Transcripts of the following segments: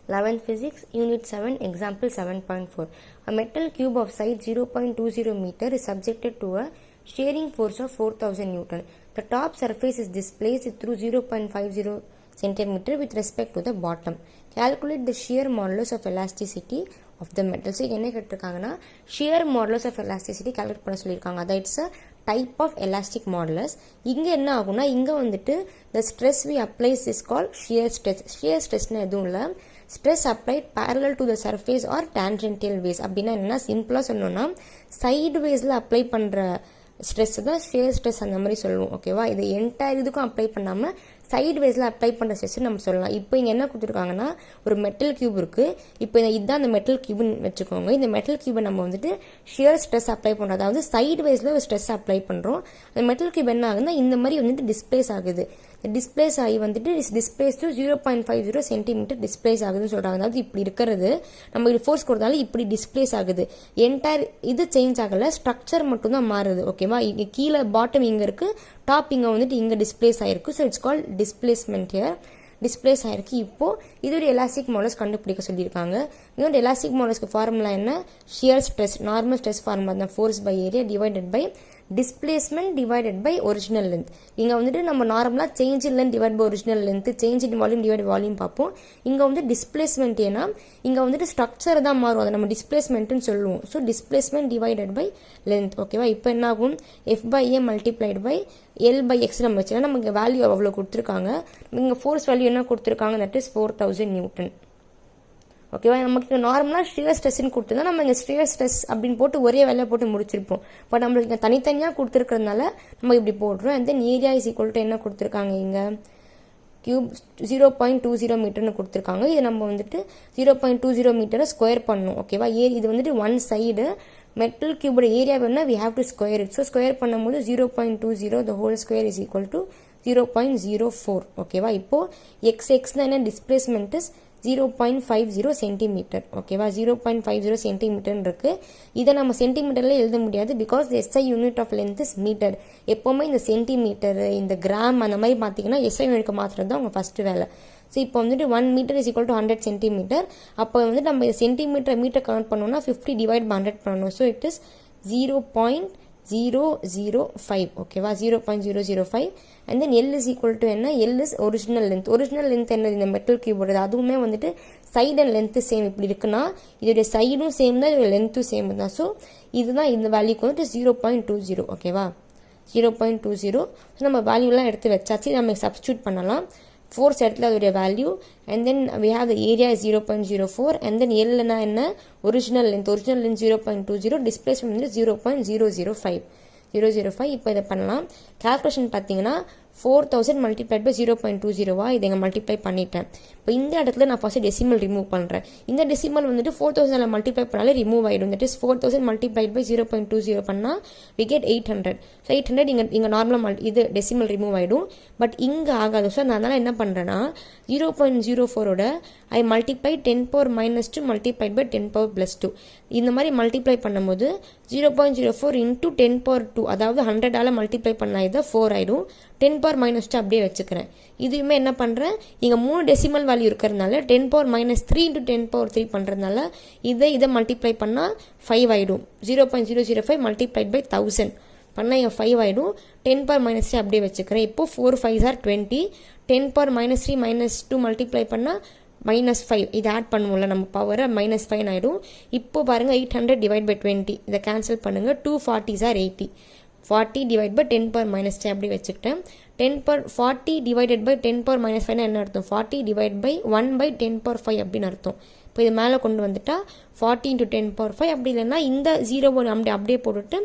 11th Physics, Unit 7, Example 7.4. A metal cube of size 0.20 meter is subjected to a shearing force of 4000 Newton. The top surface is displaced through 0.50 centimeter with respect to the bottom. Calculate the shear modulus of elasticity of the metal. So, என்ன கேட்டிருக்காங்கன்னா shear modulus of elasticity calculate பண்ண சொல்லியிருக்காங்க. That it's a type of elastic modulus. இங்க என்ன ஆகும்னா இங்க வந்துட்டு the stress we applies is called shear stress. Shear stressனா எதுவும் இல்லை, stress applied parallel to the surface or tangential ways. அப்படின்னா என்ன சிம்பிளா சொல்லணும்னா சைடு வேஸ்ல அப்ளை பண்ற ஸ்ட்ரெஸ் தான் ஷியர் ஸ்ட்ரெஸ் அந்த மாதிரி சொல்லுவோம். ஓகேவா, இது என்டையர் இதுக்கும் அப்ளை பண்ணாமல் சைடு வேஸில் அப்ளை பண்ணுற ஸ்ட்ரெஸ் நம்ம சொல்லலாம். இப்போ இங்கே என்ன கொடுத்துருக்காங்கன்னா ஒரு மெட்டல் கியூப் இருக்குது. இப்போ இதுதான் அந்த மெட்டல் கியூப்னு வச்சுக்கோங்க. இந்த மெட்டல் கியூபை நம்ம வந்துட்டு ஷியர் ஸ்ட்ரெஸ் அப்ளை பண்ணுறோம், அதாவது சைடு வேஸில் ஒரு ஸ்ட்ரெஸ் அப்ளை பண்ணுறோம். அந்த மெட்டல் கியூப் என்ன ஆகுதுன்னா இந்த மாதிரி வந்துட்டு டிஸ்பிளேஸ் ஆகுது. டிஸ்பிளேஸ் ஆகி வந்துட்டு டிஸ்பிளேஸ் டு 0.50 சென்டிமீட்டர் டிஸ்பிளேஸ் ஆகுதுன்னு சொல்கிறாங்க. அதாவது இப்படி இருக்கிறது நம்ம இது ஃபோர்ஸ் கொடுத்தாலும் இப்படி டிஸ்பிளேஸ் ஆகுது. என்டையர் இது சேஞ்ச் ஆகலை, ஸ்ட்ரக்சர் மட்டும் தான் மாறுது. ஓகேவா, இங்கே கீழே பாட்டம் இங்கே இருக்குது, டாப் இங்கே வந்துட்டு இங்கே டிஸ்பிளேஸ் ஆகிருக்கு. So it's called displacement here. Displace ஆகிருக்கு. இப்போது இதோட எலாஸ்டிக் மாடல்ஸ் கண்டுபிடிக்க சொல்லியிருக்காங்க. இதோட எலாஸ்டிக் மாடல்ஸ்க்கு ஃபார்முலா என்ன? Shear stress, normal stress formula தான், force by area divided by displacement divided by original length. இங்கே வந்துட்டு நம்ம நார்மலாக change in length divide by original length, change in volume divide volume பார்ப்போம். இங்கே வந்து டிஸ்பிளேஸ்மெண்ட் ஏன்னா இங்கே வந்துட்டு ஸ்ட்ரக்சர் தான் மாறும், அதை நம்ம டிஸ்பிளேஸ்மெண்ட்னு சொல்லுவோம். So displacement divided by length. ஓகேவா, இப்போ என்ன ஆகும்? F by A multiplied by L by X நம்ம வச்சுன்னா நமக்கு வேல்யூ அவ்வளோ கொடுத்துருக்காங்க. இங்கே ஃபோர்ஸ் வேல்யூ என்ன கொடுத்துருக்காங்க? That is 4000 Newton. ஓகேவா, நமக்கு நார்மலாக ஷியர் ஸ்ட்ரெஸ்ன்னு கொடுத்துருந்தா நம்ம இங்கே ஷியர் ஸ்ட்ரெஸ் அப்படின்னு போட்டு ஒரே வேலையை போட்டு முடிச்சிருப்போம். பட் நம்மளுக்கு இங்கே தனித்தனியாக கொடுத்துருக்கிறதுனால நம்ம இப்படி போடுறோம். And then area is equal to என்ன கொடுத்துருக்காங்க? இங்கே கியூப் 0.20 மீட்டர்னு கொடுத்துருக்காங்க. இது நம்ம வந்துட்டு 0.20 மீட்டரை ஸ்கொயர் பண்ணணும். ஓகேவா, இது வந்துட்டு ஒன் சைடு மெட்டல் கியூபோட ஏரியா வேணும்னா we have to square it. So square பண்ணும்போது 0.20 the whole square is equal to 0.04. ஓகேவா, இப்போ எக்ஸ்னா என்ன? Displacement is 0.50 centimetre. ஓகேவா, 0.50 சென்டிமீட்டர் இருக்கு. இதை நம்ம சென்டிமீட்டர்ல எழுத முடியாது, because SI unit of length is metre. எப்பவுமே இந்த சென்டிமீட்டர், இந்த கிராம் அந்த மாதிரி பார்த்தீங்கன்னா எஸ்ஐ யூனிட் மாத்திரம் தான் உங்க ஃபர்ஸ்ட் வேலை. ஸோ இப்போ வந்துட்டு 1 metre is equal to 100 centimetre. அப்போ வந்துட்டு நம்ம சென்டிமீட்டர் மீட்டர் கனெக்ட் பண்ணோம்னா 50 டிவைட் பை 100 பண்ணணும். So it is 0.005. ஓகேவா, 0.005. And then L is equal to என்ன? L is original length. Original length என்ன? இந்த மெட்டல் கியூபோட அதுவுமே வந்துட்டு சைடு அண்ட் லென்த்து சேம். இப்படி இருக்குன்னா இதோடைய சைடும் சேம் தான், இதோட லென்த்தும் சேம் தான். ஸோ இதுதான் இந்த வேல்யூக்கு வந்துட்டு 0.20. ஓகேவா, 0.20. ஸோ நம்ம வேல்யூலாம் எடுத்து வச்சாச்சு. நம்ம சப்ஸ்டியூட் பண்ணலாம். ஃபோர்ஸ் இடத்துல அதோடைய value, and then we have the area is 0.04. And then எல்னா என்ன? Original length. Original length 0.20, displacement வந்து 0.005. இப்போ இதை பண்ணலாம். கால்குலேஷன் பார்த்தீங்கன்னா 4000 மல்டிப்ளைட் பை 0.20 இதை இங்கே மல்டிப்ளை பண்ணிட்டேன். இப்போ இந்த இடத்துல நான் ஃபர்ஸ்ட் டெசிமல் ரிமூவ் பண்ணுறேன். இந்த டெசிமல் வந்துட்டு 4000 மல்டிப்ளை பண்ணாலே ரிமூவ் ஆகிடும். தட் இஸ் 4000 மல்டிப்ளைட் பை 0.20 பண்ணால் வி கெட் 800. ஸோ 800 இங்கே நார்மலாக இது டெசிமல் ரிமூவ் ஆகிடும். பட் இங்கே ஆகாது. ஸோ நான் அதனால் என்ன பண்ணுறேன்னா 0.04ஓட ஐ மல்டிப்ளை 10⁻⁻2 மல்டிப்ளைட் பை 10⁻+2. இந்த மாதிரி மல்டிப்ளை பண்ணும்போது 0.04 இன்டூ 10⁻2, அதாவது 100ஆல் மல்டிப்ளை பண்ணால் இதை 4 ஆகிடும். 10⁻⁻2 அப்படியே வச்சுக்கிறேன். இதுவுமே என்ன பண்ணுறேன்? இங்கே 3 டெசிமல் வேல்யூ இருக்கிறதுனால 10⁻⁻3 இன்டூ 10⁻3 பண்ணுறதுனால இதை மல்டிப்ளை பண்ணால் 5 ஆகிடும். 0.005 மல்டிப்ளைட் பை 1000 பண்ணால் என் 5 ஆகிடும். 10⁻⁻3 அப்படியே வச்சுக்கிறேன். இப்போ 4 5s are 20. 10⁻⁻3 -2 மல்டிப்ளை பண்ணால் -5. இதை ஆட் பண்ணுவோம்ல நம்ம பவரை, -5 ஆகிடும். இப்போ பாருங்கள் 800 டிவைட் பை 20 இதை கேன்சல் பண்ணுங்கள். 2 40s are 80. 40 டிவைட் பை 10⁻⁻3 அப்படி வச்சுக்கிட்டேன். 40 டிவைடட் பை 10⁻⁻5 என்ன அர்த்தம்? 40 டிவைட் பை 1 பை 10⁻5 அப்படின்னு அர்த்தம். இப்போ இது மேலே கொண்டு வந்துட்டா 40 இன்டூ 10⁻5. அப்படி இல்லைன்னா இந்த 0 அப்படியே போட்டுட்டு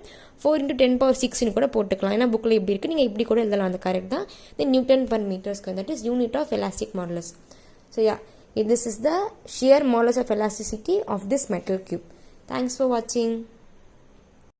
4 இன்டூ 10⁻6 கூட போட்டுக்கலாம். ஏன்னா புக்கில் இப்படி இருக்குது, நீங்கள் இப்படி கூட எழுதலாம். அந்த கரெக்ட் தான். Then newton per metre square, that is unit of elastic modulus. So this is the shear modulus of elasticity of this metal cube. Thanks for watching.